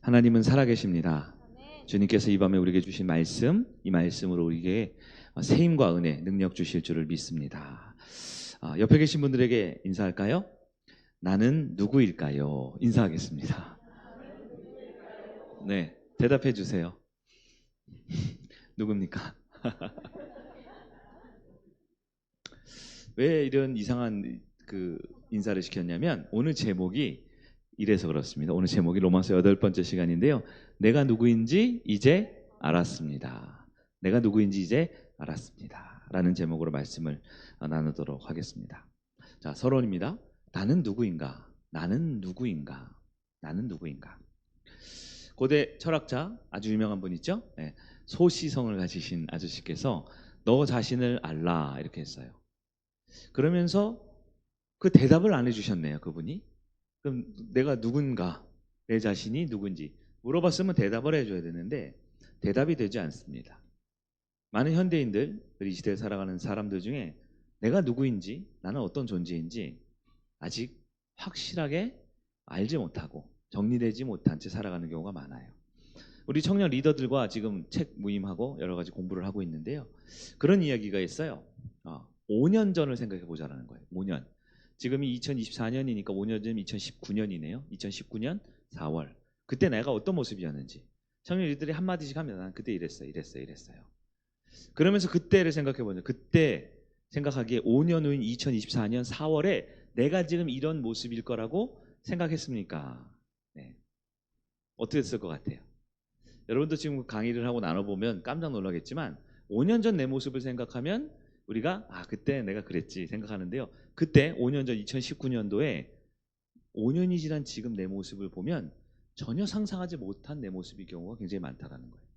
하나님은 살아계십니다. 주님께서 이 밤에 우리에게 주신 말씀, 이 말씀으로 우리에게 세임과 은혜, 능력 주실 줄을 믿습니다. 옆에 계신 분들에게 인사할까요? 나는 누구일까요? 인사하겠습니다. 네, 대답해 주세요. 누굽니까? 왜 이런 이상한 인사를 시켰냐면 오늘 제목이 이래서 그렇습니다. 오늘 제목이 로마서 8번째 시간인데요. 내가 누구인지 이제 알았습니다. 내가 누구인지 이제 알았습니다. 라는 제목으로 말씀을 나누도록 하겠습니다. 자, 서론입니다. 나는 누구인가? 나는 누구인가? 나는 누구인가? 고대 철학자 아주 유명한 분 있죠? 네, 소시성을 가지신 아저씨께서 너 자신을 알라 이렇게 했어요. 그러면서 그 대답을 안 해주셨네요. 그분이. 그럼 내가 누군가, 내 자신이 누군지 물어봤으면 대답을 해줘야 되는데 대답이 되지 않습니다. 많은 현대인들, 이 시대에 살아가는 사람들 중에 내가 누구인지, 나는 어떤 존재인지 아직 확실하게 알지 못하고 정리되지 못한 채 살아가는 경우가 많아요. 우리 청년 리더들과 지금 책 모임하고 여러 가지 공부를 하고 있는데요. 그런 이야기가 있어요. 5년 전을 생각해 보자라는 거예요. 5년. 지금이 2024년이니까 5년 전 2019년이네요. 2019년 4월. 그때 내가 어떤 모습이었는지. 청년 리더들이 한마디씩 하면 난 그때 이랬어요. 그러면서 그때를 생각해 보죠. 그때 생각하기에 5년 후인 2024년 4월에 내가 지금 이런 모습일 거라고 생각했습니까? 네. 어떻게 됐을 것 같아요? 여러분도 지금 강의를 하고 나눠보면 깜짝 놀라겠지만 5년 전 내 모습을 생각하면 우리가 그때 내가 그랬지 생각하는데요. 그때 5년 전 2019년도에 5년이 지난 지금 내 모습을 보면 전혀 상상하지 못한 내 모습일 경우가 굉장히 많다라는 거예요.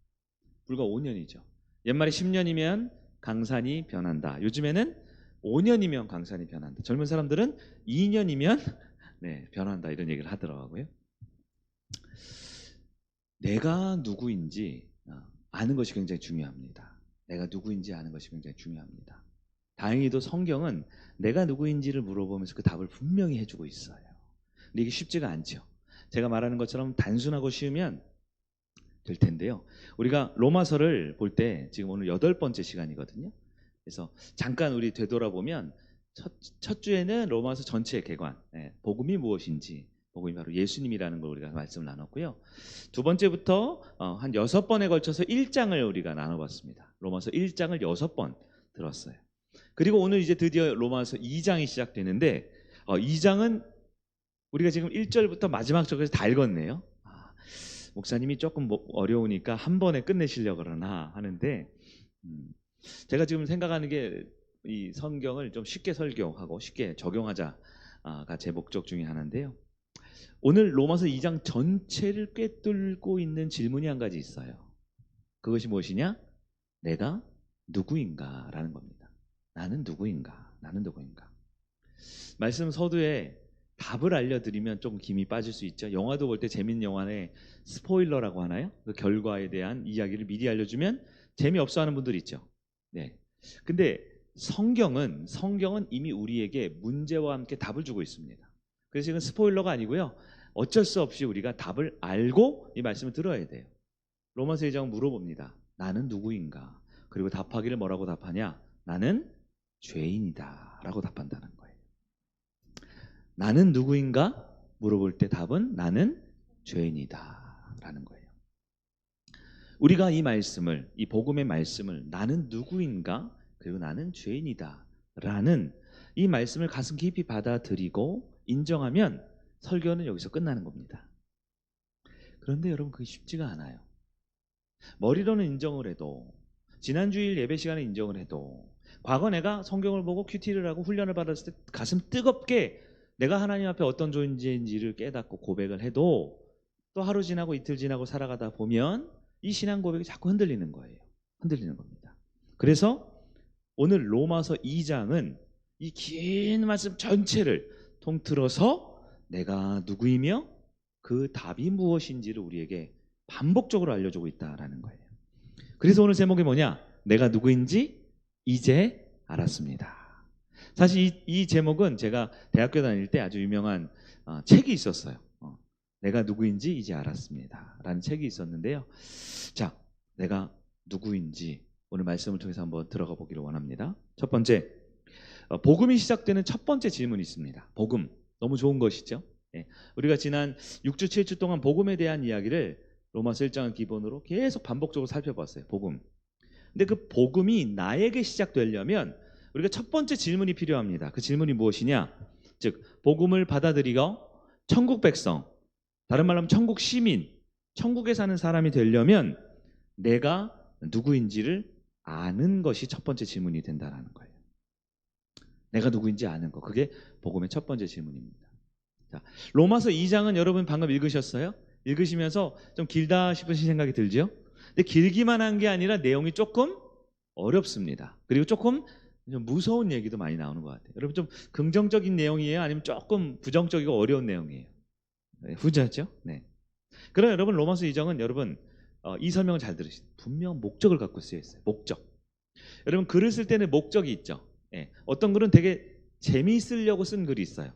불과 5년이죠. 옛말에 10년이면 강산이 변한다. 요즘에는 5년이면 강산이 변한다. 젊은 사람들은 2년이면 변한다 이런 얘기를 하더라고요. 내가 누구인지 아는 것이 굉장히 중요합니다. 내가 누구인지 아는 것이 굉장히 중요합니다. 다행히도 성경은 내가 누구인지를 물어보면서 그 답을 분명히 해주고 있어요. 근데 이게 쉽지가 않죠. 제가 말하는 것처럼 단순하고 쉬우면 될 텐데요. 우리가 로마서를 볼 때 지금 오늘 8번째 시간이거든요. 그래서 잠깐 우리 되돌아보면 첫 주에는 로마서 전체의 개관, 복음이 무엇인지, 복음이 바로 예수님이라는 걸 우리가 말씀을 나눴고요. 두 번째부터 한 6번에 걸쳐서 1장을 우리가 나눠봤습니다. 로마서 1장을 6번 들었어요. 그리고 오늘 이제 드디어 로마서 2장이 시작되는데 2장은 우리가 지금 1절부터 마지막 절까지 다 읽었네요. 목사님이 조금 어려우니까 한 번에 끝내시려고 그러나 하는데 제가 지금 생각하는 게 이 성경을 좀 쉽게 설교하고 쉽게 적용하자가 제 목적 중에 하나인데요. 오늘 로마서 2장 전체를 꿰뚫고 있는 질문이 한 가지 있어요. 그것이 무엇이냐? 내가 누구인가? 라는 겁니다. 나는 누구인가? 나는 누구인가? 말씀 서두에 답을 알려드리면 조금 김이 빠질 수 있죠. 영화도 볼 때 재밌는 영화에 스포일러라고 하나요? 그 결과에 대한 이야기를 미리 알려주면 재미없어 하는 분들 있죠. 네. 근데 성경은 이미 우리에게 문제와 함께 답을 주고 있습니다. 그래서 이건 스포일러가 아니고요. 어쩔 수 없이 우리가 답을 알고 이 말씀을 들어야 돼요. 로마서 2장은 물어봅니다. 나는 누구인가? 그리고 답하기를 뭐라고 답하냐? 나는 죄인이다 라고 답한다는 거예요. 나는 누구인가? 물어볼 때 답은 나는 죄인이다 라는 거예요. 우리가 이 말씀을, 이 복음의 말씀을 나는 누구인가? 그리고 나는 죄인이다 라는 이 말씀을 가슴 깊이 받아들이고 인정하면 설교는 여기서 끝나는 겁니다. 그런데 여러분 그게 쉽지가 않아요. 머리로는 인정을 해도 지난주일 예배 시간에 인정을 해도 과거 내가 성경을 보고 큐티를 하고 훈련을 받았을 때 가슴 뜨겁게 내가 하나님 앞에 어떤 존재인지를 깨닫고 고백을 해도 또 하루 지나고 이틀 지나고 살아가다 보면 이 신앙 고백이 자꾸 흔들리는 거예요. 흔들리는 겁니다. 그래서 오늘 로마서 2장은 이 긴 말씀 전체를 통틀어서 내가 누구이며 그 답이 무엇인지를 우리에게 반복적으로 알려주고 있다라는 거예요. 그래서 오늘 제목이 뭐냐? 내가 누구인지 이제 알았습니다. 사실 이 제목은 제가 대학교 다닐 때 아주 유명한 책이 있었어요. 내가 누구인지 이제 알았습니다. 라는 책이 있었는데요. 자, 내가 누구인지 오늘 말씀을 통해서 한번 들어가 보기를 원합니다. 첫 번째, 복음이 시작되는 첫 번째 질문이 있습니다. 복음, 너무 좋은 것이죠. 예, 우리가 지난 6주, 7주 동안 복음에 대한 이야기를 로마서 1장을 기본으로 계속 반복적으로 살펴봤어요. 복음. 근데 그 복음이 나에게 시작되려면 우리가 첫 번째 질문이 필요합니다. 그 질문이 무엇이냐? 즉, 복음을 받아들이고 천국 백성, 다른 말로 하면 천국 시민, 천국에 사는 사람이 되려면 내가 누구인지를 아는 것이 첫 번째 질문이 된다는 거예요. 내가 누구인지 아는 거. 그게 복음의 첫 번째 질문입니다. 자, 로마서 2장은 여러분 방금 읽으셨어요? 읽으시면서 좀 길다 싶으신 생각이 들죠? 근데 길기만 한 게 아니라 내용이 조금 어렵습니다. 그리고 조금 좀 무서운 얘기도 많이 나오는 것 같아요. 여러분 좀 긍정적인 내용이에요? 아니면 조금 부정적이고 어려운 내용이에요? 네, 후자죠? 네. 그럼 여러분 로마서 2장은 여러분 이 설명을 잘 들으시죠. 분명 목적을 갖고 쓰여 있어요. 목적. 여러분 글을 쓸 때는 목적이 있죠. 네. 어떤 글은 되게 재미있으려고 쓴 글이 있어요.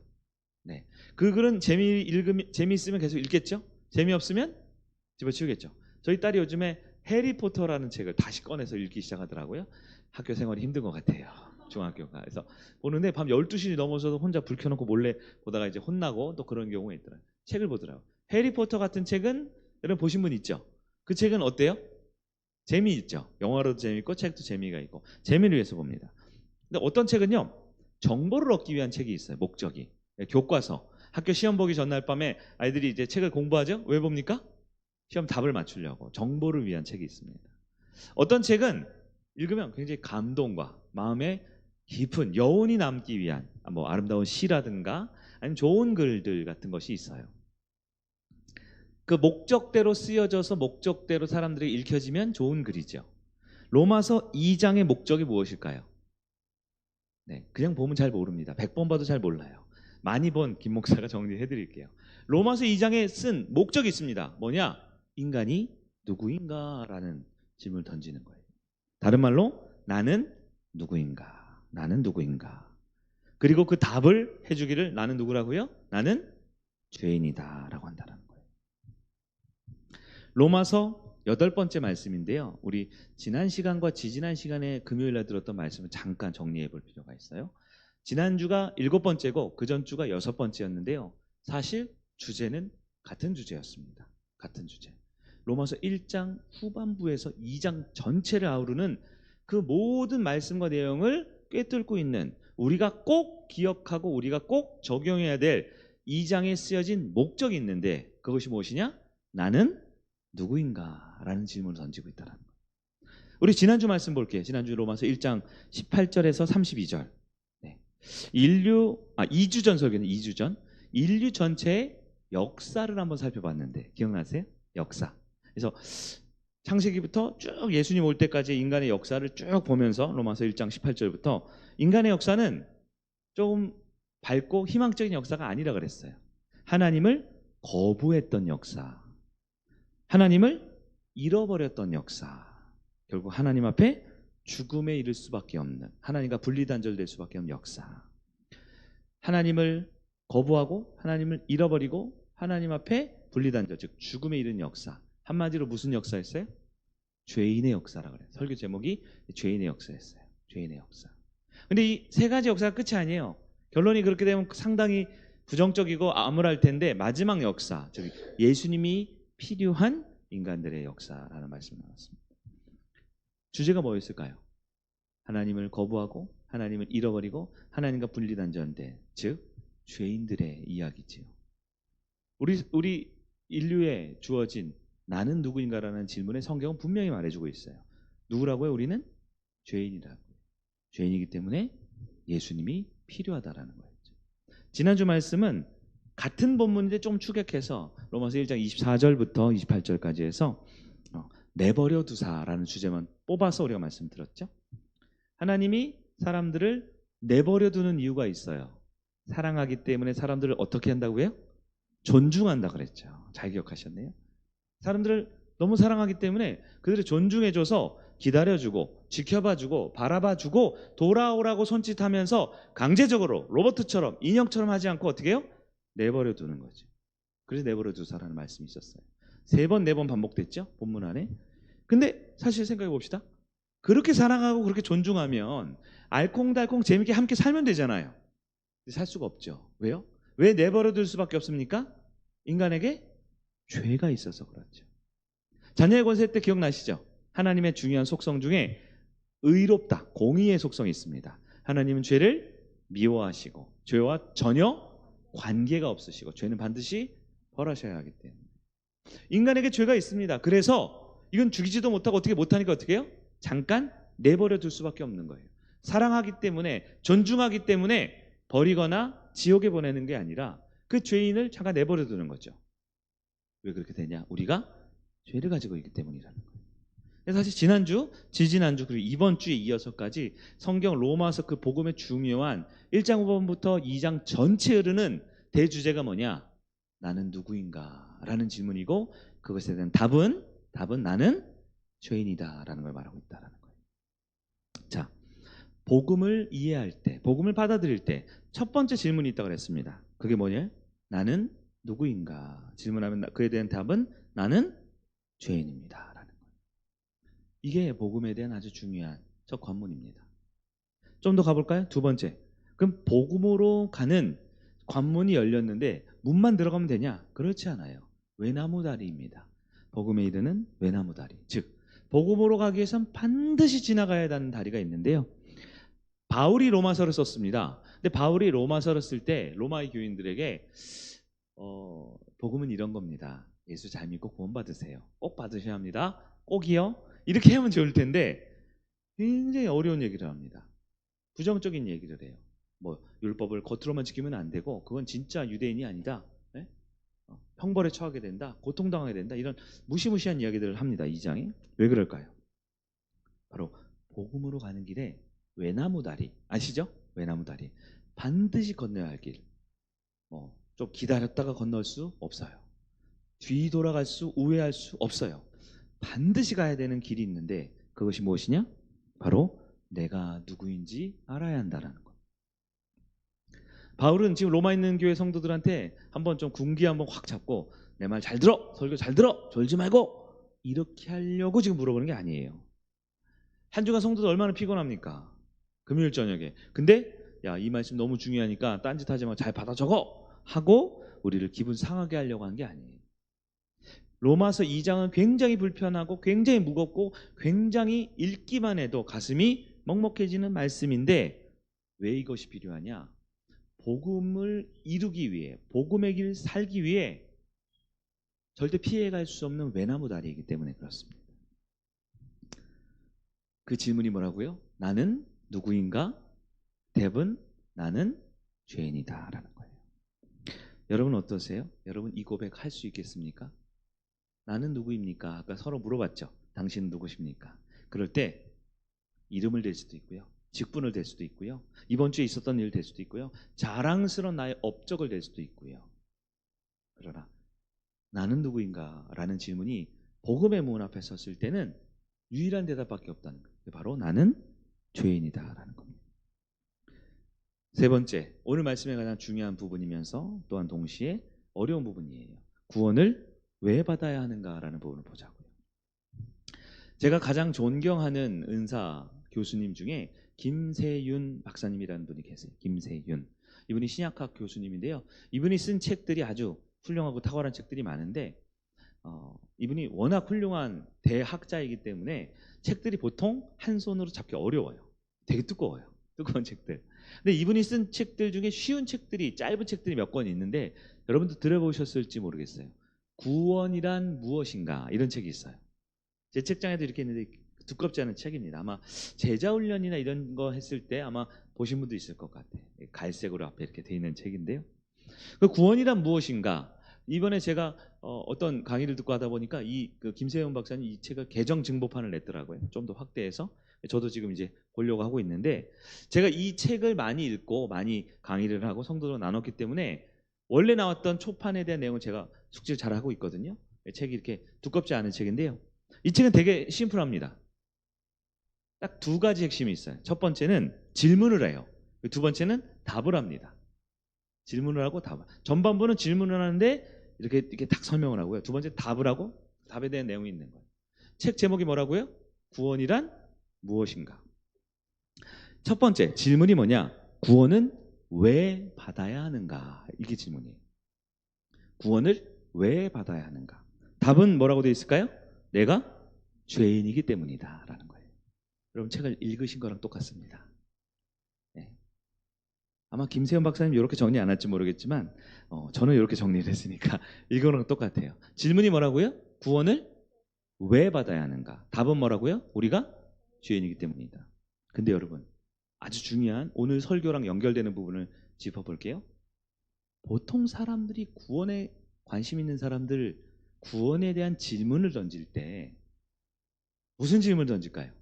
네. 그 글은 재미있으면 계속 읽겠죠? 재미없으면 집어치우겠죠. 저희 딸이 요즘에 해리포터라는 책을 다시 꺼내서 읽기 시작하더라고요. 학교 생활이 힘든 것 같아요. 중학교가. 그래서 보는데 밤 12시 넘어서도 혼자 불 켜놓고 몰래 보다가 이제 혼나고 또 그런 경우가 있더라고요. 책을 보더라고요. 해리포터 같은 책은 여러분 보신 분 있죠? 그 책은 어때요? 재미있죠. 영화로도 재미있고 책도 재미가 있고 재미를 위해서 봅니다. 근데 어떤 책은요, 정보를 얻기 위한 책이 있어요. 목적이. 교과서. 학교 시험 보기 전날 밤에 아이들이 이제 책을 공부하죠. 왜 봅니까? 시험 답을 맞추려고. 정보를 위한 책이 있습니다. 어떤 책은 읽으면 굉장히 감동과 마음에 깊은 여운이 남기 위한 뭐 아름다운 시라든가 아니면 좋은 글들 같은 것이 있어요. 그 목적대로 쓰여져서 목적대로 사람들이 읽혀지면 좋은 글이죠. 로마서 2장의 목적이 무엇일까요? 네, 그냥 보면 잘 모릅니다. 100번 봐도 잘 몰라요. 많이 본 김 목사가 정리해 드릴게요. 로마서 2장에 쓴 목적이 있습니다. 뭐냐? 인간이 누구인가? 라는 질문을 던지는 거예요. 다른 말로 나는 누구인가? 나는 누구인가? 그리고 그 답을 해주기를 나는 누구라고요? 나는 죄인이다 라고 한다는 거예요. 로마서 8번째 말씀인데요. 우리 지난 시간과 지지난 시간에 금요일날 들었던 말씀을 잠깐 정리해 볼 필요가 있어요. 지난주가 7번째고 그 전주가 6번째였는데요. 사실 주제는 같은 주제였습니다. 같은 주제. 로마서 1장 후반부에서 2장 전체를 아우르는 그 모든 말씀과 내용을 꿰뚫고 있는, 우리가 꼭 기억하고 우리가 꼭 적용해야 될 2장에 쓰여진 목적이 있는데 그것이 무엇이냐? 나는 누구인가? 라는 질문을 던지고 있다는 거예요. 우리 지난주 말씀 볼게요. 지난주 로마서 1장 18절에서 32절. 네. 2주 전 설교는 2주 전. 인류 전체의 역사를 한번 살펴봤는데 기억나세요? 역사. 그래서 창세기부터 쭉 예수님 올 때까지 인간의 역사를 쭉 보면서 로마서 1장 18절부터 인간의 역사는 조금 밝고 희망적인 역사가 아니라 그랬어요. 하나님을 거부했던 역사, 하나님을 잃어버렸던 역사, 결국 하나님 앞에 죽음에 이를 수밖에 없는, 하나님과 분리단절될 수밖에 없는 역사, 하나님을 거부하고 하나님을 잃어버리고 하나님 앞에 분리단절, 즉 죽음에 이른 역사. 한마디로 무슨 역사였어요? 죄인의 역사라고 그래요. 설교 제목이 죄인의 역사였어요. 죄인의 역사. 근데 이 세 가지 역사가 끝이 아니에요. 결론이 그렇게 되면 상당히 부정적이고 암울할 텐데 마지막 역사, 즉 예수님이 필요한 인간들의 역사라는 말씀을 나눴습니다. 주제가 뭐였을까요? 하나님을 거부하고 하나님을 잃어버리고 하나님과 분리단절된, 즉 죄인들의 이야기지요. 우리 인류에 주어진 나는 누구인가라는 질문에 성경은 분명히 말해주고 있어요. 누구라고요? 우리는 죄인이라고요. 죄인이기 때문에 예수님이 필요하다라는 거예요. 지난주 말씀은 같은 본문인데 좀 추격해서 로마서 1장 24절부터 28절까지 해서 내버려 두사라는 주제만 뽑아서 우리가 말씀 들었죠. 하나님이 사람들을 내버려 두는 이유가 있어요. 사랑하기 때문에 사람들을 어떻게 한다고요? 존중한다 그랬죠. 잘 기억하셨네요. 사람들을 너무 사랑하기 때문에 그들을 존중해줘서 기다려주고 지켜봐주고 바라봐주고 돌아오라고 손짓하면서 강제적으로 로버트처럼 인형처럼 하지 않고 어떻게 해요? 내버려 두는 거죠. 그래서 내버려 두사라는 말씀이 있었어요. 3번, 4번 반복됐죠? 본문 안에. 근데 사실 생각해 봅시다. 그렇게 사랑하고 그렇게 존중하면 알콩달콩 재밌게 함께 살면 되잖아요. 살 수가 없죠. 왜요? 왜 내버려 둘 수밖에 없습니까? 인간에게 죄가 있어서 그렇죠. 자녀의 권세 때 기억나시죠? 하나님의 중요한 속성 중에 의롭다, 공의의 속성이 있습니다. 하나님은 죄를 미워하시고 죄와 전혀 관계가 없으시고 죄는 반드시 벌하셔야 하기 때문에 인간에게 죄가 있습니다. 그래서 이건 죽이지도 못하고 어떻게 못하니까 어떻게 해요? 잠깐 내버려 둘 수밖에 없는 거예요. 사랑하기 때문에, 존중하기 때문에 버리거나 지옥에 보내는 게 아니라 그 죄인을 잠깐 내버려 두는 거죠. 왜 그렇게 되냐? 우리가 죄를 가지고 있기 때문이라는 거예요. 사실 지난주, 지지난주 그리고 이번 주에 이어서까지 성경 로마서 그 복음의 중요한 1장 5번부터 2장 전체 흐르는 대주제가 뭐냐? 나는 누구인가? 라는 질문이고 그것에 대한 답은 나는 죄인이다 라는 걸 말하고 있다는 거예요. 자, 복음을 이해할 때, 복음을 받아들일 때 첫 번째 질문이 있다고 그랬습니다. 그게 뭐냐? 나는 누구인가? 질문하면 그에 대한 답은 나는 죄인입니다 라는 거예요. 이게 복음에 대한 아주 중요한 첫 관문입니다. 좀 더 가볼까요? 두 번째. 그럼 복음으로 가는 관문이 열렸는데 문만 들어가면 되냐? 그렇지 않아요. 외나무다리입니다. 복음에 이르는 외나무다리. 즉 복음으로 가기 위해선 반드시 지나가야 하는 다리가 있는데요. 바울이 로마서를 썼습니다. 근데 바울이 로마서를 쓸 때 로마의 교인들에게 복음은 이런 겁니다. 예수 잘 믿고 구원 받으세요. 꼭 받으셔야 합니다. 꼭이요. 이렇게 하면 좋을 텐데 굉장히 어려운 얘기를 합니다. 부정적인 얘기를 해요. 뭐 율법을 겉으로만 지키면 안 되고 그건 진짜 유대인이 아니다. 네? 형벌에 처하게 된다. 고통당하게 된다. 이런 무시무시한 이야기들을 합니다. 2장에. 왜 그럴까요? 바로 복음으로 가는 길에 외나무다리 아시죠? 외나무다리 반드시 건너야 할 길. 좀 기다렸다가 건널 수 없어요. 뒤돌아갈 수, 우회할 수 없어요. 반드시 가야 되는 길이 있는데 그것이 무엇이냐? 바로 내가 누구인지 알아야 한다는 것. 바울은 지금 로마에 있는 교회 성도들한테 한번 좀 군기 한번 확 잡고 내 말 잘 들어, 설교 잘 들어, 졸지 말고 이렇게 하려고 지금 물어보는 게 아니에요. 한 주간 성도들 얼마나 피곤합니까? 금요일 저녁에. 근데 야, 이 말씀 너무 중요하니까 딴짓하지 말고 잘 받아 적어 하고 우리를 기분 상하게 하려고 한 게 아니에요. 로마서 2장은 굉장히 불편하고 굉장히 무겁고 굉장히 읽기만 해도 가슴이 먹먹해지는 말씀인데 왜 이것이 필요하냐? 복음을 이루기 위해, 복음의 길 살기 위해 절대 피해갈 수 없는 외나무다리이기 때문에 그렇습니다. 그 질문이 뭐라고요? 나는 누구인가? 답은 나는 죄인이다 라는 거예요. 여러분 어떠세요? 여러분 이 고백 할 수 있겠습니까? 나는 누구입니까? 아까 서로 물어봤죠. 당신은 누구십니까? 그럴 때 이름을 댈 수도 있고요. 직분을 댈 수도 있고요. 이번 주에 있었던 일 될 수도 있고요. 자랑스러운 나의 업적을 댈 수도 있고요. 그러나 나는 누구인가? 라는 질문이 복음의 문 앞에 섰을 때는 유일한 대답밖에 없다는 거예요. 바로 나는 죄인이다 라는 겁니다. 세 번째, 오늘 말씀에 가장 중요한 부분이면서 또한 동시에 어려운 부분이에요. 구원을 왜 받아야 하는가라는 부분을 보자고요. 제가 가장 존경하는 은사 교수님 중에 김세윤 박사님이라는 분이 계세요. 김세윤. 이분이 신약학 교수님인데요. 이분이 쓴 책들이 아주 훌륭하고 탁월한 책들이 많은데 이분이 워낙 훌륭한 대학자이기 때문에 책들이 보통 한 손으로 잡기 어려워요. 되게 두꺼워요. 두꺼운 책들. 근데 이분이 쓴 책들 중에 쉬운 책들이 짧은 책들이 몇 권 있는데 여러분도 들어보셨을지 모르겠어요. 구원이란 무엇인가 이런 책이 있어요. 제 책장에도 이렇게 있는데 두껍지 않은 책입니다. 아마 제자훈련이나 이런 거 했을 때 아마 보신 분도 있을 것 같아요. 갈색으로 앞에 이렇게 돼 있는 책인데요. 그 구원이란 무엇인가? 이번에 제가 어떤 강의를 듣고 하다 보니까 그 김세윤 박사님 이 책을 개정 증보판을 냈더라고요. 좀 더 확대해서. 저도 지금 이제 보려고 하고 있는데 제가 이 책을 많이 읽고 많이 강의를 하고 성도로 나눴기 때문에 원래 나왔던 초판에 대한 내용을 제가 숙지를 잘 하고 있거든요. 책이 이렇게 두껍지 않은 책인데요. 이 책은 되게 심플합니다. 딱 두 가지 핵심이 있어요. 첫 번째는 질문을 해요. 두 번째는 답을 합니다. 질문을 하고 답을. 전반부는 질문을 하는데 이렇게 딱 설명을 하고요. 두 번째 답을 하고 답에 대한 내용이 있는 거예요. 책 제목이 뭐라고요? 구원이란 무엇인가? 첫 번째 질문이 뭐냐? 구원은 왜 받아야 하는가? 이게 질문이에요. 구원을 왜 받아야 하는가? 답은 뭐라고 되어 있을까요? 내가 죄인이기 때문이다 라는 거예요. 여러분 책을 읽으신 거랑 똑같습니다. 네. 아마 김세현 박사님 이렇게 정리 안 할지 모르겠지만 저는 이렇게 정리를 했으니까 이거랑 똑같아요. 질문이 뭐라고요? 구원을 왜 받아야 하는가? 답은 뭐라고요? 우리가 죄인이기 때문이다. 근데 여러분 아주 중요한 오늘 설교랑 연결되는 부분을 짚어볼게요. 보통 사람들이 구원에 관심 있는 사람들 구원에 대한 질문을 던질 때 무슨 질문을 던질까요?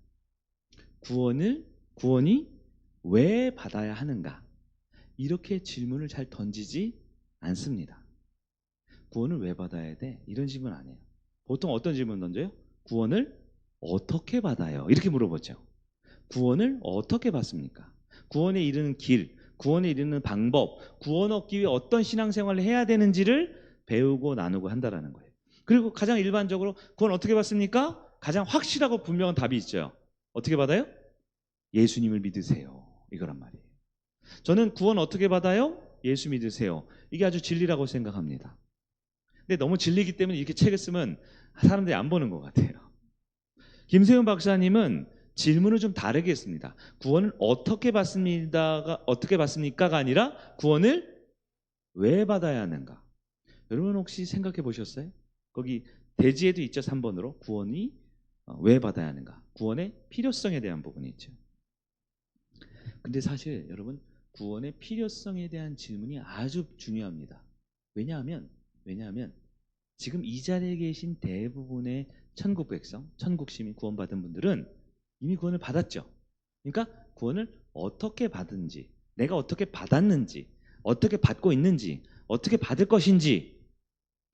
구원이 왜 받아야 하는가? 이렇게 질문을 잘 던지지 않습니다. 구원을 왜 받아야 돼? 이런 질문 안 해요. 보통 어떤 질문 던져요? 구원을 어떻게 받아요? 이렇게 물어보죠. 구원을 어떻게 받습니까? 구원에 이르는 길, 구원에 이르는 방법, 구원 얻기 위해 어떤 신앙생활을 해야 되는지를 배우고 나누고 한다는 거예요. 그리고 가장 일반적으로 구원 어떻게 받습니까? 가장 확실하고 분명한 답이 있죠. 어떻게 받아요? 예수님을 믿으세요. 이거란 말이에요. 저는 구원 어떻게 받아요? 예수 믿으세요. 이게 아주 진리라고 생각합니다. 근데 너무 진리기 때문에 이렇게 책을 쓰면 사람들이 안 보는 것 같아요. 김세훈 박사님은 질문을 좀 다르게 했습니다. 구원을 어떻게 받습니까가 아니라 구원을 왜 받아야 하는가? 여러분 혹시 생각해 보셨어요? 거기 대지에도 있죠. 3번으로 구원이 왜 받아야 하는가? 구원의 필요성에 대한 부분이 있죠. 근데 사실 여러분 구원의 필요성에 대한 질문이 아주 중요합니다. 왜냐하면 지금 이 자리에 계신 대부분의 천국 백성, 천국 시민 구원받은 분들은 이미 구원을 받았죠. 그러니까 구원을 어떻게 받은지, 내가 어떻게 받았는지, 어떻게 받고 있는지, 어떻게 받을 것인지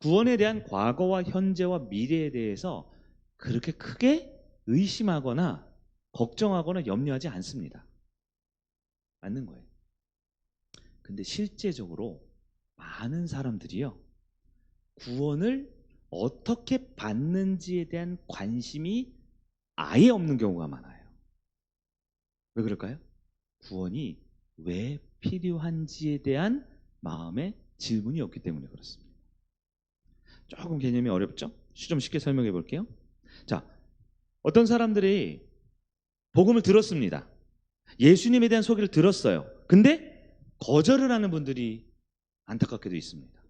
구원에 대한 과거와 현재와 미래에 대해서 그렇게 크게 의심하거나 걱정하거나 염려하지 않습니다. 않는 거예요. 근데 실제적으로 많은 사람들이요. 구원을 어떻게 받는지에 대한 관심이 아예 없는 경우가 많아요. 왜 그럴까요? 구원이 왜 필요한지에 대한 마음의 질문이 없기 때문에 그렇습니다. 조금 개념이 어렵죠? 좀 쉽게 설명해 볼게요. 자, 어떤 사람들이 복음을 들었습니다. 예수님에 대한 소개를 들었어요. 근데 거절을 하는 분들이 안타깝게도 있습니다.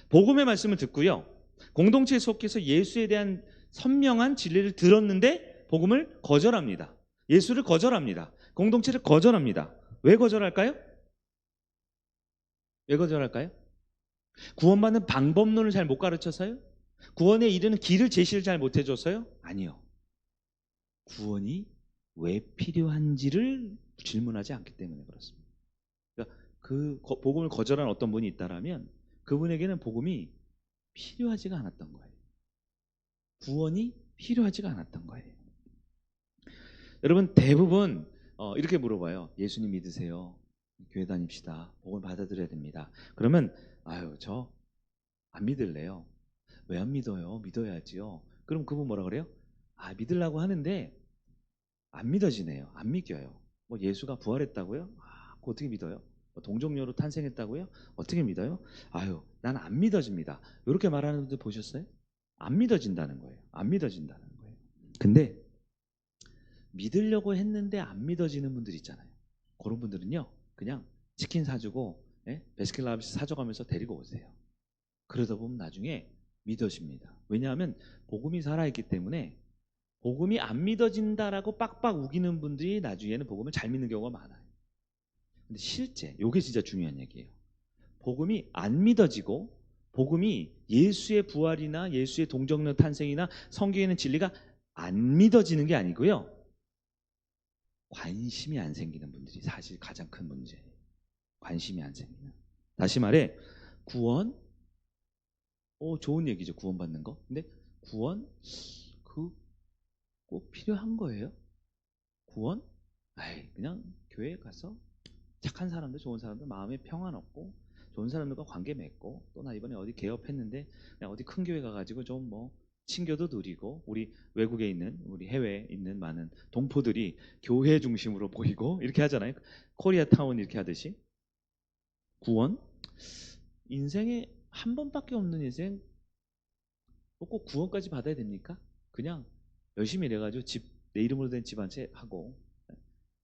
복음의 말씀을 듣고요. 공동체에 속해서 예수에 대한 선명한 진리를 들었는데 복음을 거절합니다. 예수를 거절합니다. 공동체를 거절합니다. 왜 거절할까요? 왜 거절할까요? 구원받는 방법론을 잘 못 가르쳐서요? 구원에 이르는 길을 제시를 잘 못 해줘서요? 아니요. 구원이 왜 필요한지를 질문하지 않기 때문에 그렇습니다. 그러니까 그 복음을 거절한 어떤 분이 있다라면 그분에게는 복음이 필요하지가 않았던 거예요. 구원이 필요하지가 않았던 거예요. 여러분 대부분 이렇게 물어봐요. 예수님 믿으세요? 교회 다닙시다. 복음을 받아들여야 됩니다. 그러면 아유 저 안 믿을래요. 왜 안 믿어요? 믿어야지요. 그럼 그분 뭐라 그래요? 아 믿으려고 하는데 안 믿어지네요. 안 믿겨요. 뭐 예수가 부활했다고요? 아, 그거 어떻게 믿어요? 뭐 동정녀로 탄생했다고요? 어떻게 믿어요? 아유, 난 안 믿어집니다. 이렇게 말하는 분들 보셨어요? 안 믿어진다는 거예요. 안 믿어진다는 거예요. 근데 믿으려고 했는데 안 믿어지는 분들 있잖아요. 그런 분들은요, 그냥 치킨 사주고 베스킨라빈스 사줘가면서 데리고 오세요. 그러다 보면 나중에 믿어집니다. 왜냐하면 복음이 살아있기 때문에 복음이 안 믿어진다라고 빡빡 우기는 분들이 나중에는 복음을 잘 믿는 경우가 많아요. 근데 실제 이게 진짜 중요한 얘기예요. 복음이 안 믿어지고 복음이 예수의 부활이나 예수의 동정녀 탄생이나 성경에 있는 진리가 안 믿어지는 게 아니고요. 관심이 안 생기는 분들이 사실 가장 큰 문제예요. 관심이 안 생기는. 다시 말해 구원 좋은 얘기죠. 구원받는 거. 근데 구원 꼭 필요한 거예요? 구원? 아이, 그냥 교회에 가서 착한 사람들, 좋은 사람들, 마음에 평안 얻고 좋은 사람들과 관계 맺고 또 나 이번에 어디 개업했는데 그냥 어디 큰 교회 가가지고 좀 뭐 친교도 누리고 우리 외국에 있는 우리 해외에 있는 많은 동포들이 교회 중심으로 보이고 이렇게 하잖아요. 코리아타운 이렇게 하듯이. 구원? 인생에 한 번밖에 없는 인생 꼭 구원까지 받아야 됩니까? 그냥 열심히 일해가지고 내 이름으로 된 집 한 채 하고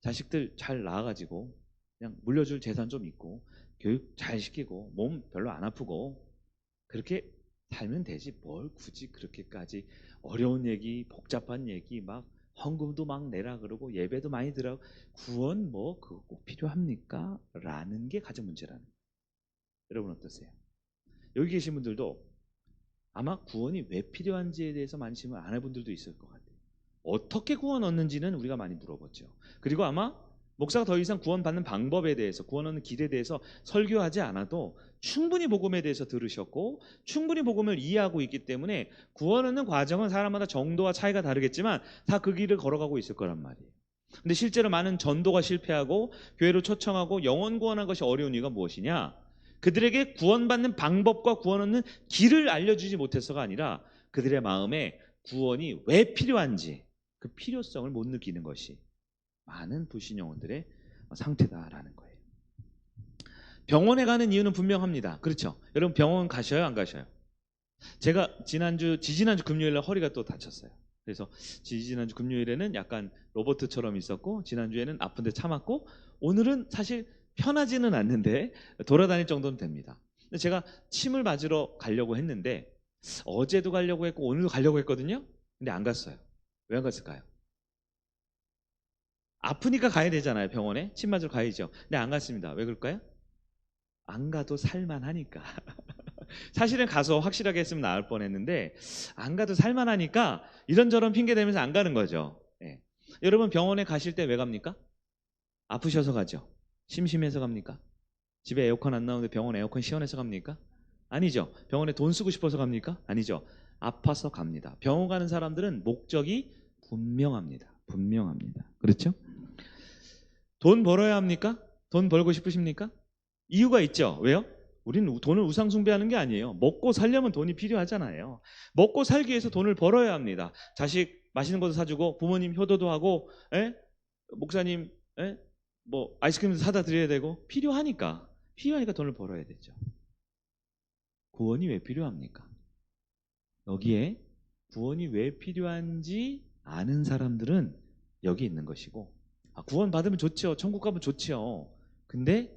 자식들 잘 낳아가지고 그냥 물려줄 재산 좀 있고 교육 잘 시키고 몸 별로 안 아프고 그렇게 살면 되지 뭘 굳이 그렇게까지 어려운 얘기 복잡한 얘기 막 헌금도 막 내라 그러고 예배도 많이 드라 구원 뭐 그거 꼭 필요합니까? 라는 게 가장 문제라는 거예요. 여러분 어떠세요? 여기 계신 분들도 아마 구원이 왜 필요한지에 대해서 많이 질문 안 해분들도 있을 것 같아요. 어떻게 구원 얻는지는 우리가 많이 물어봤죠. 그리고 아마 목사가 더 이상 구원받는 방법에 대해서 구원 얻는 길에 대해서 설교하지 않아도 충분히 복음에 대해서 들으셨고 충분히 복음을 이해하고 있기 때문에 구원 얻는 과정은 사람마다 정도와 차이가 다르겠지만 다 그 길을 걸어가고 있을 거란 말이에요. 근데 실제로 많은 전도가 실패하고 교회로 초청하고 영혼 구원한 것이 어려운 이유가 무엇이냐? 그들에게 구원받는 방법과 구원 얻는 길을 알려주지 못해서가 아니라 그들의 마음에 구원이 왜 필요한지 그 필요성을 못 느끼는 것이 많은 불신 영혼들의 상태다라는 거예요. 병원에 가는 이유는 분명합니다. 그렇죠? 여러분 병원 가셔요? 안 가셔요? 제가 지지난주 금요일에 허리가 또 다쳤어요. 그래서 지지난주 금요일에는 약간 로버트처럼 있었고 지난주에는 아픈데 참았고 오늘은 사실 편하지는 않는데 돌아다닐 정도는 됩니다. 근데 제가 침을 맞으러 가려고 했는데 어제도 가려고 했고 오늘도 가려고 했거든요. 근데 안 갔어요. 왜 안 갔을까요? 아프니까 가야 되잖아요. 병원에 침 맞으러 가야죠. 근데 안 갔습니다. 왜 그럴까요? 안 가도 살만하니까. 사실은 가서 확실하게 했으면 나을 뻔했는데 안 가도 살만하니까 이런저런 핑계 대면서 안 가는 거죠. 예. 여러분 병원에 가실 때 왜 갑니까? 아프셔서 가죠. 심심해서 갑니까? 집에 에어컨 안 나오는데 병원 에어컨 시원해서 갑니까? 아니죠. 병원에 돈 쓰고 싶어서 갑니까? 아니죠. 아파서 갑니다. 병원 가는 사람들은 목적이 분명합니다. 분명합니다. 그렇죠? 돈 벌어야 합니까? 돈 벌고 싶으십니까? 이유가 있죠. 왜요? 우리는 돈을 우상숭배하는 게 아니에요. 먹고 살려면 돈이 필요하잖아요. 먹고 살기 위해서 돈을 벌어야 합니다. 자식 맛있는 것도 사주고 부모님 효도도 하고 목사님 뭐 아이스크림도 사다 드려야 되고 필요하니까 돈을 벌어야 되죠. 구원이 왜 필요합니까? 여기에 구원이 왜 필요한지 아는 사람들은 여기 있는 것이고 구원 받으면 좋죠. 천국 가면 좋죠. 근데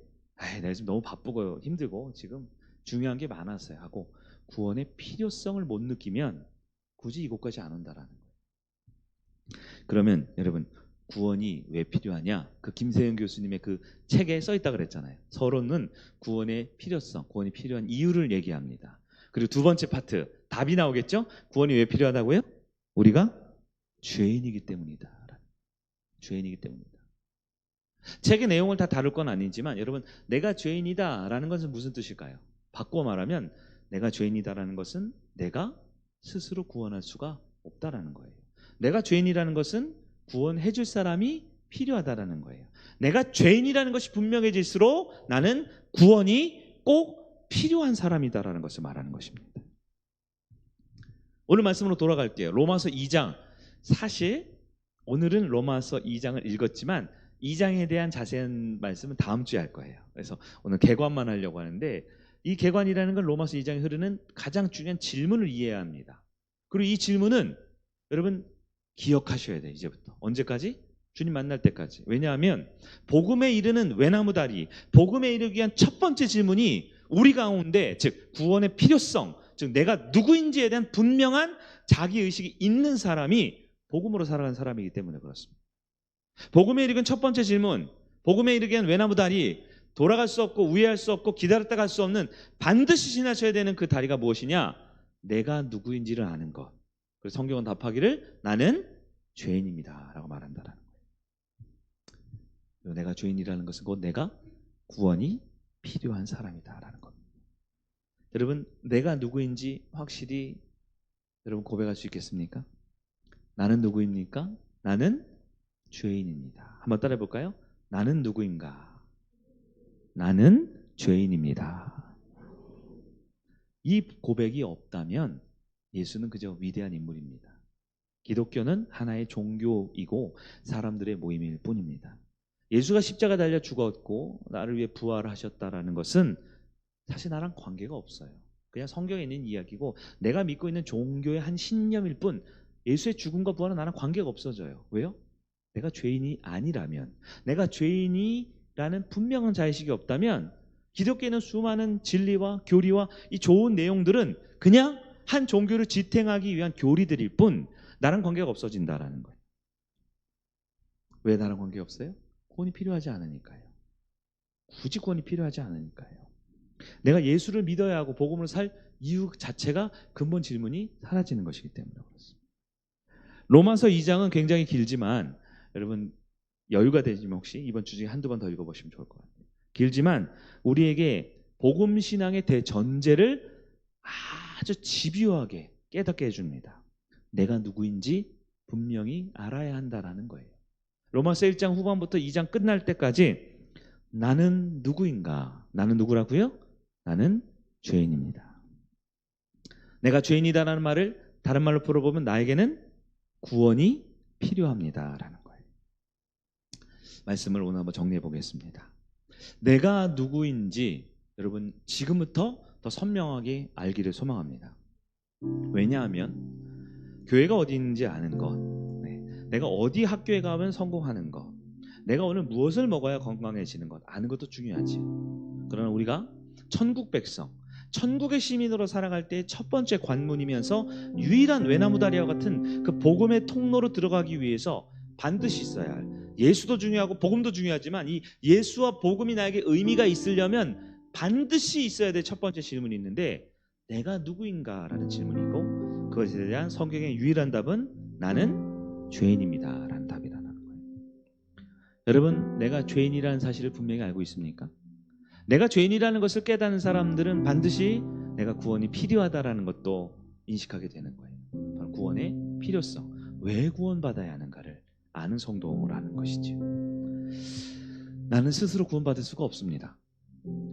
내가 지금 너무 바쁘고 힘들고 지금 중요한 게 많았어요 하고 구원의 필요성을 못 느끼면 굳이 이곳까지 안 온다라는 거예요. 그러면 여러분 구원이 왜 필요하냐? 그 김세영 교수님의 그 책에 써 있다 그랬잖아요. 서론은 구원의 필요성, 구원이 필요한 이유를 얘기합니다. 그리고 두 번째 파트 답이 나오겠죠? 구원이 왜 필요하다고요? 우리가 죄인이기 때문이다. 죄인이기 때문이다. 책의 내용을 다 다룰 건 아니지만 여러분 내가 죄인이다라는 것은 무슨 뜻일까요? 바꾸어 말하면 내가 죄인이다라는 것은 내가 스스로 구원할 수가 없다라는 거예요. 내가 죄인이라는 것은 구원해 줄 사람이 필요하다라는 거예요. 내가 죄인이라는 것이 분명해질수록 나는 구원이 꼭 필요한 사람이다라는 것을 말하는 것입니다. 오늘 말씀으로 돌아갈게요. 로마서 2장. 사실 오늘은 로마서 2장을 읽었지만 2장에 대한 자세한 말씀은 다음 주에 할 거예요. 그래서 오늘 개관만 하려고 하는데 이 개관이라는 건 로마서 2장에 흐르는 가장 중요한 질문을 이해해야 합니다. 그리고 이 질문은 여러분 기억하셔야 돼요. 이제부터. 언제까지? 주님 만날 때까지. 왜냐하면 복음에 이르는 외나무다리, 복음에 이르기 위한 첫 번째 질문이 우리 가운데 즉 구원의 필요성, 즉 내가 누구인지에 대한 분명한 자기의식이 있는 사람이 복음으로 살아가는 사람이기 때문에 그렇습니다. 복음에 이르는 첫 번째 질문, 복음에 이르기 위한 외나무다리, 돌아갈 수 없고 우회할 수 없고 기다렸다 갈 수 없는 반드시 지나쳐야 되는 그 다리가 무엇이냐? 내가 누구인지를 아는 것. 그래서 성경은 답하기를 나는 죄인입니다 라고 말한다라는 거예요. 내가 죄인이라는 것은 곧 내가 구원이 필요한 사람이다라는 겁니다. 여러분 내가 누구인지 확실히 여러분 고백할 수 있겠습니까? 나는 누구입니까? 나는 죄인입니다. 한번 따라해 볼까요? 나는 누구인가? 나는 죄인입니다. 이 고백이 없다면 예수는 그저 위대한 인물입니다. 기독교는 하나의 종교이고 사람들의 모임일 뿐입니다. 예수가 십자가 달려 죽었고 나를 위해 부활하셨다라는 것은 사실 나랑 관계가 없어요. 그냥 성경에 있는 이야기고 내가 믿고 있는 종교의 한 신념일 뿐 예수의 죽음과 부활은 나랑 관계가 없어져요. 왜요? 내가 죄인이 아니라면, 내가 죄인이라는 분명한 자의식이 없다면 기독교에는 수많은 진리와 교리와 이 좋은 내용들은 그냥 한 종교를 지탱하기 위한 교리들일 뿐 나랑 관계가 없어진다라는 거예요. 왜 나랑 관계 없어요? 구원이 필요하지 않으니까요. 굳이 구원이 필요하지 않으니까요. 내가 예수를 믿어야 하고 복음을 살 이유 자체가 근본 질문이 사라지는 것이기 때문에 그렇습니다. 로마서 2장은 굉장히 길지만 여러분 여유가 되시면 혹시 이번 주 중에 한두 번 더 읽어보시면 좋을 것 같아요. 길지만 우리에게 복음 신앙의 대전제를 아주 집요하게 깨닫게 해줍니다. 내가 누구인지 분명히 알아야 한다라는 거예요. 로마서 1장 후반부터 2장 끝날 때까지 나는 누구인가? 나는 누구라고요? 나는 죄인입니다. 내가 죄인이다라는 말을 다른 말로 풀어보면 나에게는 구원이 필요합니다라는 거예요. 말씀을 오늘 한번 정리해 보겠습니다. 내가 누구인지 여러분 지금부터 더 선명하게 알기를 소망합니다. 왜냐하면 교회가 어디 있는지 아는 것, 내가 어디 학교에 가면 성공하는 것, 내가 오늘 무엇을 먹어야 건강해지는 것 아는 것도 중요하지. 그러나 우리가 천국 백성, 천국의 시민으로 살아갈 때 첫 번째 관문이면서 유일한 외나무다리와 같은 그 복음의 통로로 들어가기 위해서 반드시 있어야 할, 예수도 중요하고 복음도 중요하지만 이 예수와 복음이 나에게 의미가 있으려면 반드시 있어야 될 첫 번째 질문이 있는데 내가 누구인가라는 질문이고 그것에 대한 성경의 유일한 답은 나는 죄인입니다 라는 답이라는 거예요. 여러분 내가 죄인이라는 사실을 분명히 알고 있습니까? 내가 죄인이라는 것을 깨닫는 사람들은 반드시 내가 구원이 필요하다라는 것도 인식하게 되는 거예요. 바로 구원의 필요성, 왜 구원받아야 하는가를 아는 성도라는 것이죠. 나는 스스로 구원받을 수가 없습니다.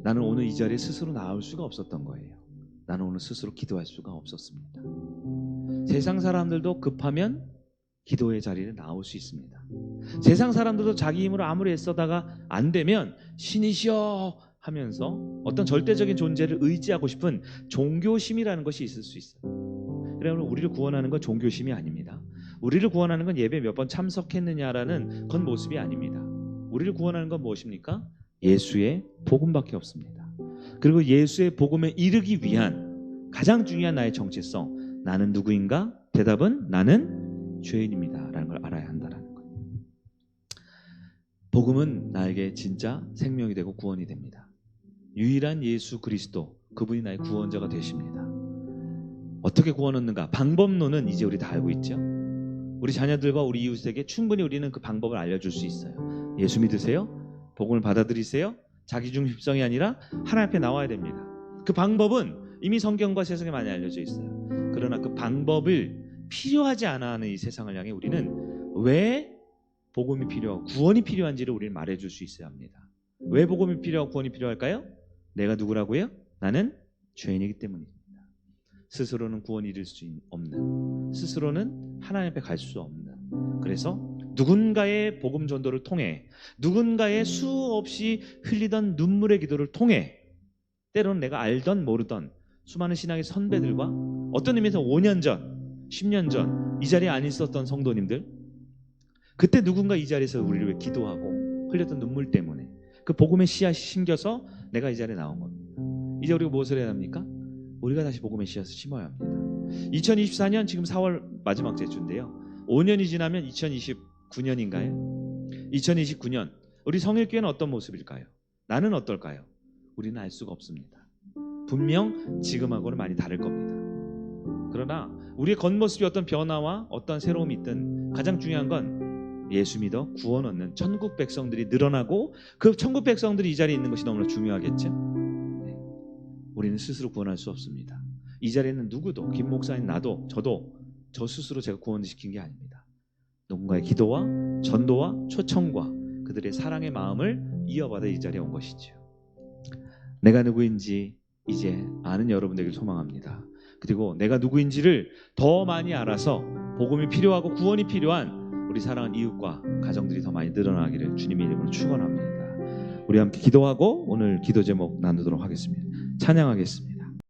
나는 오늘 이 자리에 스스로 나올 수가 없었던 거예요. 나는 오늘 스스로 기도할 수가 없었습니다. 세상 사람들도 급하면 기도의 자리를 나올 수 있습니다. 세상 사람들도 자기 힘으로 아무리 애써다가 안 되면 신이시여 하면서 어떤 절대적인 존재를 의지하고 싶은 종교심이라는 것이 있을 수 있어요. 그러면 우리를 구원하는 건 종교심이 아닙니다. 우리를 구원하는 건 예배 몇 번 참석했느냐라는 겉모습이 아닙니다. 우리를 구원하는 건 무엇입니까? 예수의 복음밖에 없습니다. 그리고 예수의 복음에 이르기 위한 가장 중요한 나의 정체성, 나는 누구인가? 대답은 나는 죄인입니다 라는 걸 알아야 한다는 거예요. 복음은 나에게 진짜 생명이 되고 구원이 됩니다. 유일한 예수 그리스도, 그분이 나의 구원자가 되십니다. 어떻게 구원 얻는가? 방법론은 이제 우리 다 알고 있죠. 우리 자녀들과 우리 이웃에게 충분히 우리는 그 방법을 알려줄 수 있어요. 예수 믿으세요. 복음을 받아들이세요. 자기중심성이 아니라 하나님 앞에 나와야 됩니다. 그 방법은 이미 성경과 세상에 많이 알려져 있어요. 그러나 그 방법을 필요하지 않아 하는 이 세상을 향해 우리는 왜 복음이 필요하고 구원이 필요한지를 우리는 말해줄 수 있어야 합니다. 왜 복음이 필요하고 구원이 필요할까요? 내가 누구라고요? 나는 죄인이기 때문입니다. 스스로는 구원이 이룰 수 없는, 스스로는 하나님 앞에 갈 수 없는, 그래서 누군가의 복음 전도를 통해, 누군가의 수없이 흘리던 눈물의 기도를 통해, 때로는 내가 알던 모르던 수많은 신앙의 선배들과 어떤 의미에서 5년 전, 10년 전 이 자리에 안 있었던 성도님들, 그때 누군가 이 자리에서 우리를 위해 기도하고 흘렸던 눈물 때문에 그 복음의 씨앗이 심겨서 내가 이 자리에 나온 겁니다. 이제 우리가 무엇을 해야 합니까? 우리가 다시 복음의 씨앗을 심어야 합니다. 2024년 지금 4월 마지막 주인데요. 5년이 지나면 2029년인가요? 2029년 우리 성일교회는 어떤 모습일까요? 나는 어떨까요? 우리는 알 수가 없습니다. 분명 지금하고는 많이 다를 겁니다. 그러나 우리의 겉모습이 어떤 변화와 어떤 새로움이 있든 가장 중요한 건 예수 믿어 구원 얻는 천국 백성들이 늘어나고 그 천국 백성들이 이 자리에 있는 것이 너무나 중요하겠죠. 네. 우리는 스스로 구원할 수 없습니다. 이 자리에는 누구도, 김 목사님, 나도, 저도 저 스스로 제가 구원을 시킨 게 아닙니다. 누군가의 기도와 전도와 초청과 그들의 사랑의 마음을 이어받아 이 자리에 온 것이죠. 내가 누구인지 이제 아는 여러분 되길 소망합니다. 그리고 내가 누구인지를 더 많이 알아서 복음이 필요하고 구원이 필요한 우리 사랑하는 이웃과 가정들이 더 많이 늘어나기를 주님의 이름으로 축원합니다. 우리 함께 기도하고 오늘 기도 제목 나누도록 하겠습니다. 찬양하겠습니다.